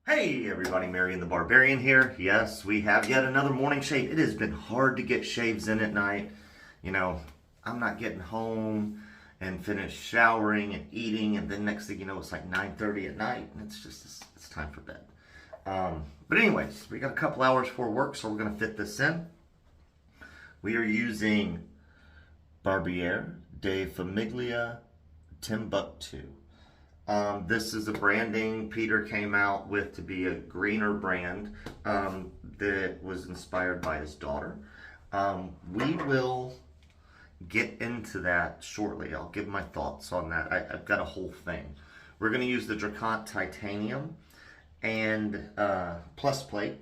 Hey everybody, Marion the Barbarian here. Yes, we have yet another morning shave. It has been hard to get shaves in at night. You know, I'm not getting home and finish showering and eating, and then next thing you know, it's like 9:30 at night, and it's time for bed. But anyways, we got a couple hours for work, so we're gonna fit this in. We are using Barbiere de Famiglia Timbuktu. This is a branding Peter came out with to be a greener brand that was inspired by his daughter. We will get into that shortly. I'll give my thoughts on that. I've got a whole thing. We're going to use the Drakkant Titanium and plus plate.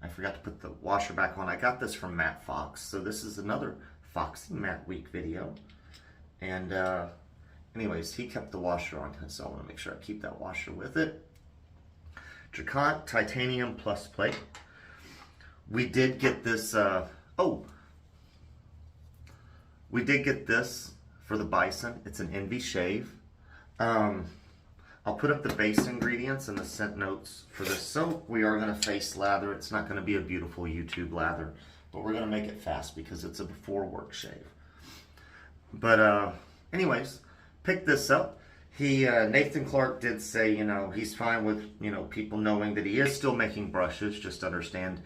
I forgot to put the washer back on. I got this from Matt Fox. So this is another Foxy Matt Week video. And anyways, he kept the washer on, so I want to make sure I keep that washer with it. Drakkant Titanium plus plate. We did get this, we did get this for the bison. It's an Envy shave. I'll put up the base ingredients and the scent notes for this soap. We are going to face lather. It's not going to be a beautiful YouTube lather, but we're going to make it fast because it's a before work shave. But anyways, pick this up. Nathan Clark did say, he's fine with, people knowing that he is still making brushes. Just understand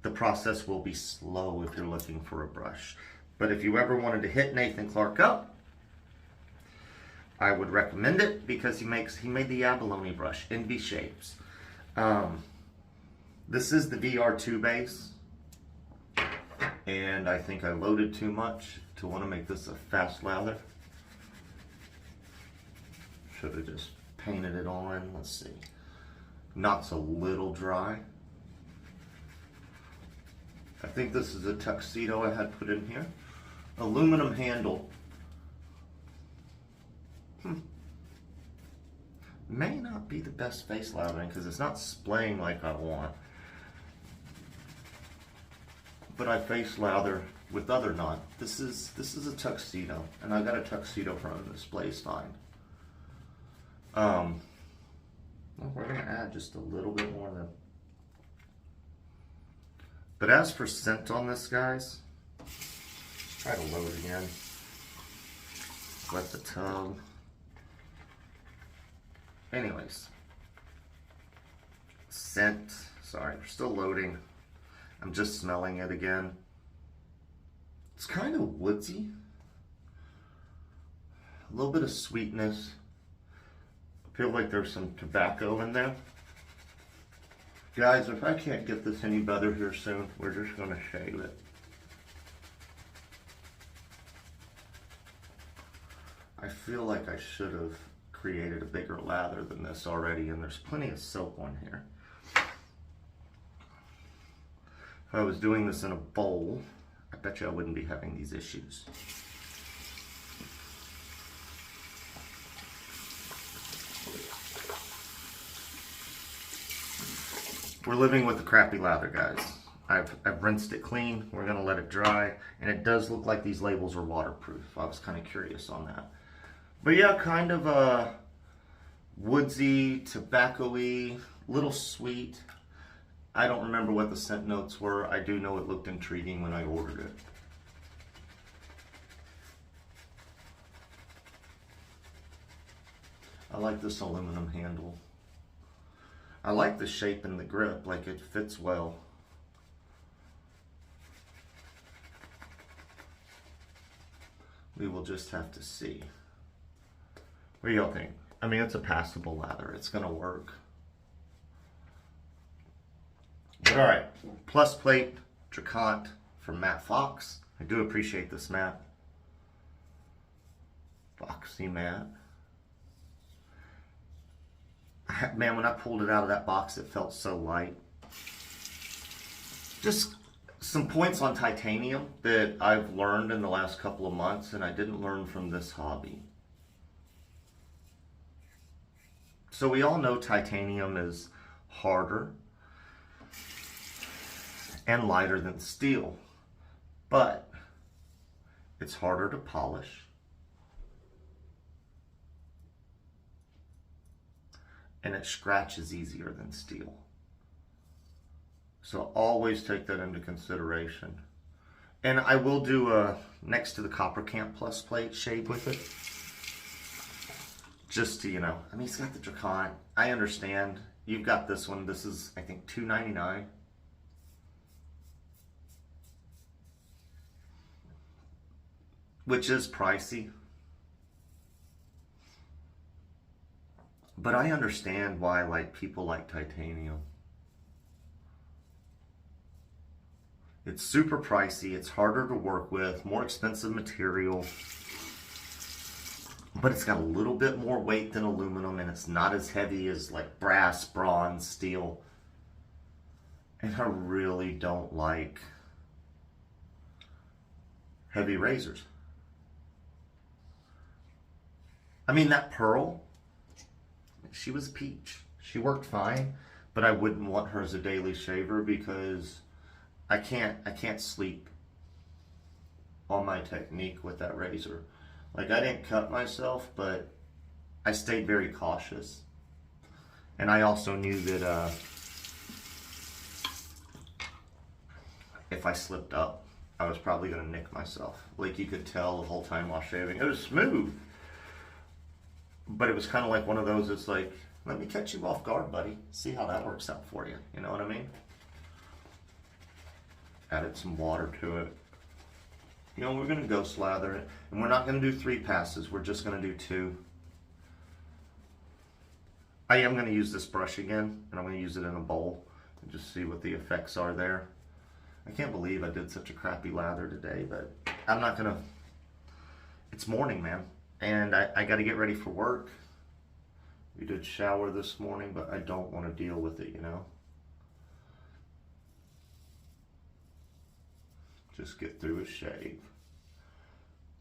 the process will be slow if you're looking for a brush. But if you ever wanted to hit Nathan Clark up, I would recommend it because he made the abalone brush, Envy Shapes. This is the VR2 base, and I think I loaded too much to want to make this a fast lather. Should have just painted it on. Let's see. Knot's a little dry. I think this is a tuxedo I had put in here. Aluminum handle. May not be the best face lathering because it's not splaying like I want. But I face lather with other knot. This is a tuxedo, and I got a tuxedo from this place fine. Well, we're gonna add just a little bit more then. But as for scent on this, guys, try to load again. Wet the tub. Anyways, scent. Sorry, we're still loading. I'm just smelling it again. It's kind of woodsy. A little bit of sweetness. I feel like there's some tobacco in there. Guys, if I can't get this any better here soon, we're just going to shave it. I feel like I should have created a bigger lather than this already, and there's plenty of soap on here. If I was doing this in a bowl, I bet you I wouldn't be having these issues. We're living with the crappy lather, guys. I've rinsed it clean. We're gonna let it dry, and it does look like these labels are waterproof. I was kind of curious on that. But yeah, kind of a woodsy, tobacco-y, little sweet. I don't remember what the scent notes were. I do know it looked intriguing when I ordered it. I like this aluminum handle. I like the shape and the grip, like it fits well. We will just have to see. What do y'all think? I mean, it's a passable lather. It's gonna work. But all right, plus plate, Drakkant from Matt Fox. I do appreciate this, Matt. Foxy Matt. Man, when I pulled it out of that box, it felt so light. Just some points on titanium that I've learned in the last couple of months, and I didn't learn from this hobby. So we all know titanium is harder and lighter than steel, but it's harder to polish. and it scratches easier than steel. So always take that into consideration. And I will do a next to the Copper Camp Plus plate shave with it. Just to, you know, I mean, he's got the Drakkant. I understand. You've got this one. This is, I think, $2.99. Which is pricey. But I understand why, like, people like titanium. It's super pricey, it's harder to work with, more expensive material, but it's got a little bit more weight than aluminum, and it's not as heavy as like brass, bronze, steel. And I really don't like heavy razors. I mean, that Pearl, she was a peach. She worked fine, but I wouldn't want her as a daily shaver because I can't sleep on my technique with that razor. Like, I didn't cut myself, but I stayed very cautious. And I also knew that if I slipped up, I was probably gonna nick myself. Like, you could tell the whole time while shaving. It was smooth, but it was kind of like one of those, it's like, let me catch you off guard, buddy. See how that works out for you. You know what I mean? Added some water to it. You know, we're gonna go slather it, and we're not gonna do 3 passes. We're just gonna do 2. I am gonna use this brush again, and I'm gonna use it in a bowl and just see what the effects are there. I can't believe I did such a crappy lather today, but I'm not gonna. It's morning, man, and I gotta get ready for work. We did shower this morning, but I don't want to deal with it, you know. Just get through a shave.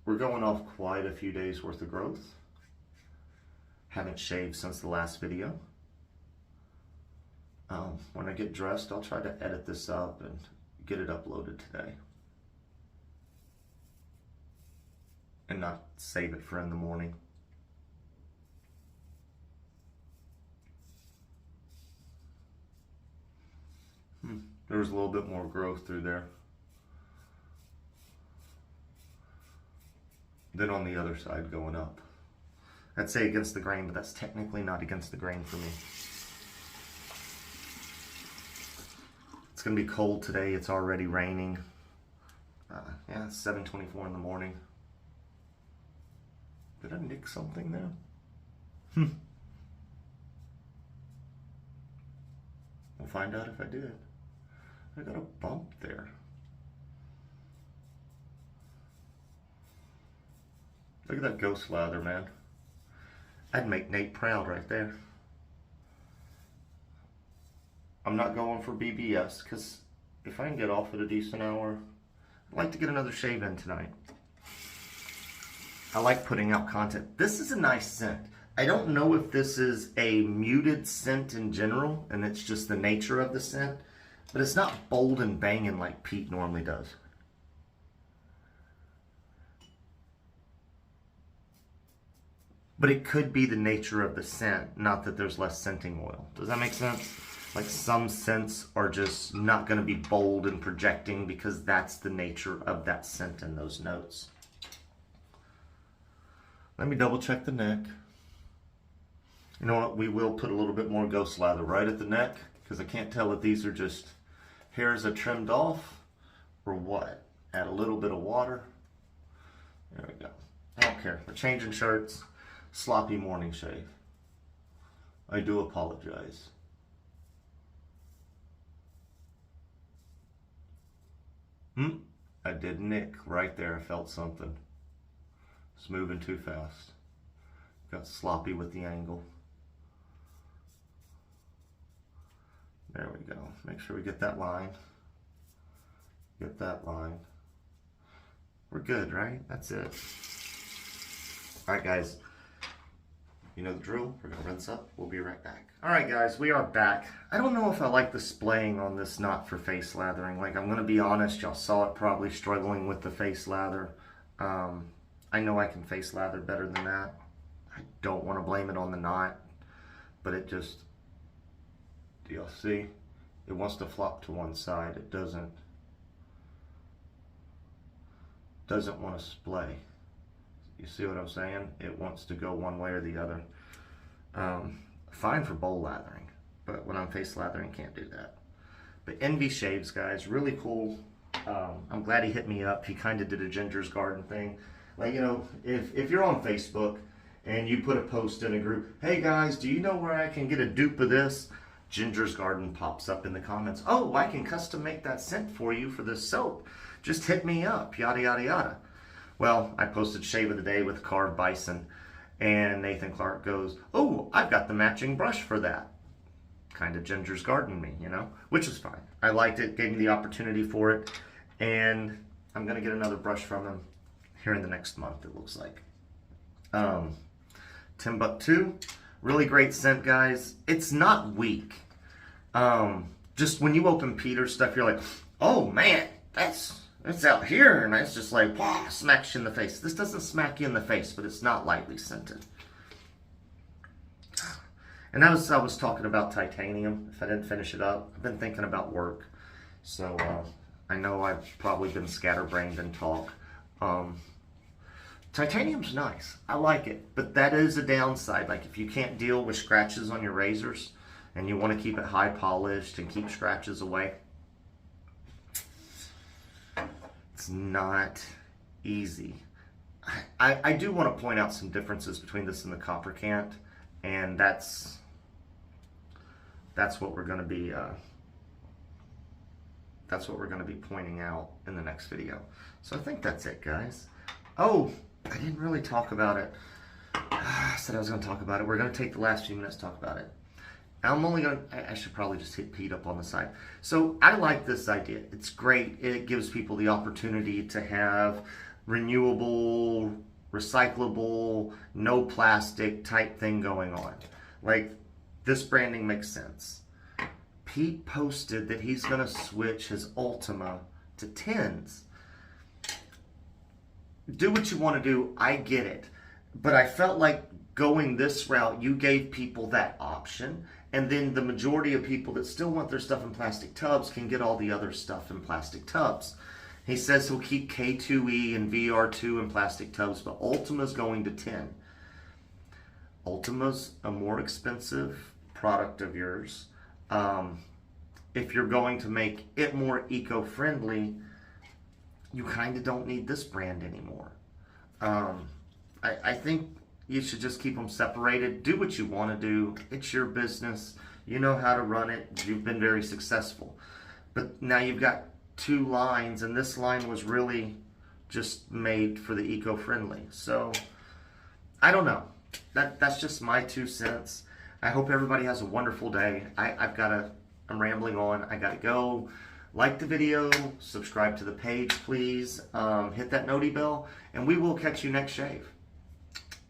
We're going off quite a few days worth of growth. Haven't shaved since the last video. When I get dressed, I'll try to edit this up and get it uploaded today. And not save it for in the morning. There was a little bit more growth through there than on the other side going up. I'd say against the grain, but that's technically not against the grain for me. It's gonna be cold today. It's already raining. Yeah, it's 7:24 in the morning. Did I nick something there? We'll find out if I did. I got a bump there. Look at that ghost lather, man. I'd make Nate proud right there. I'm not going for BBS because if I can get off at a decent hour, I'd like to get another shave in tonight. I like putting out content. This is a nice scent. I don't know if this is a muted scent in general and it's just the nature of the scent, but it's not bold and banging like Pete normally does. But it could be the nature of the scent, not that there's less scenting oil. Does that make sense? Like, some scents are just not going to be bold and projecting because that's the nature of that scent and those notes. Let me double check the neck. You know what? We will put a little bit more ghost lather right at the neck because I can't tell if these are just hairs that trimmed off or what. Add a little bit of water. There we go. I don't care. We're changing shirts. Sloppy morning shave. I do apologize. I did nick right there. I felt something. It's moving too fast. Got sloppy with the angle. There we go. Make sure we get that line. Get that line. We're good, right? That's it. All right, guys. You know the drill. We're going to rinse up. We'll be right back. All right, guys. We are back. I don't know if I like the splaying on this knot for face lathering. Like, I'm going to be honest. Y'all saw it probably struggling with the face lather. I know I can face lather better than that. I don't want to blame it on the knot. but it just, do y'all see? It wants to flop to one side. It doesn't want to splay. You see what I'm saying? It wants to go one way or the other. Fine for bowl lathering, but when I'm face lathering, can't do that. But Envy Shaves, guys, really cool. I'm glad he hit me up. He kind of did a Ginger's Garden thing. Like, you know, if you're on Facebook and you put a post in a group, hey guys, do you know where I can get a dupe of this? Ginger's Garden pops up in the comments. Oh, I can custom make that scent for you for this soap. Just hit me up, yada, yada, yada. Well, I posted Shave of the Day with carved bison, and Nathan Clark goes, oh, I've got the matching brush for that. Kind of Ginger's Garden me, you know, which is fine. I liked it, gave me the opportunity for it, and I'm going to get another brush from him here in the next month, it looks like. Timbuktu, really great scent, guys. It's not weak. Just when you open Peter's stuff, you're like, oh man, it's out here, and it's just like, wow, smacks you in the face. This doesn't smack you in the face, but it's not lightly scented. And I was talking about titanium. If I didn't finish it up, I've been thinking about work. So I know I've probably been scatterbrained and talk. Titanium's nice. I like it. But that is a downside. Like if you can't deal with scratches on your razors and you want to keep it high polished and keep scratches away, it's not easy. I do want to point out some differences between this and the copper cant, and that's what we're going to be pointing out in the next video. So I think that's it, guys. Oh, I didn't really talk about it. I said I was going to talk about it. We're going to take the last few minutes to talk about it. I should probably just hit Pete up on the side. So I like this idea. It's great. It gives people the opportunity to have renewable, recyclable, no plastic type thing going on. Like, this branding makes sense. Pete posted that he's going to switch his Ultima to 10s. Do what you want to do. I get it. But I felt like going this route, you gave people that option. And then the majority of people that still want their stuff in plastic tubs can get all the other stuff in plastic tubs. He says he'll keep K2E and VR2 in plastic tubs, but Ultima's going to 10. Ultima's a more expensive product of yours. If you're going to make it more eco-friendly, you kind of don't need this brand anymore. I think you should just keep them separated. Do what you want to do. It's your business. You know how to run it. You've been very successful. But now you've got two lines, and this line was really just made for the eco-friendly. So, I don't know. That's just my 2 cents. I hope everybody has a wonderful day. I'm rambling on. I gotta go. Like the video, subscribe to the page, please. Hit that noti bell, and we will catch you next shave.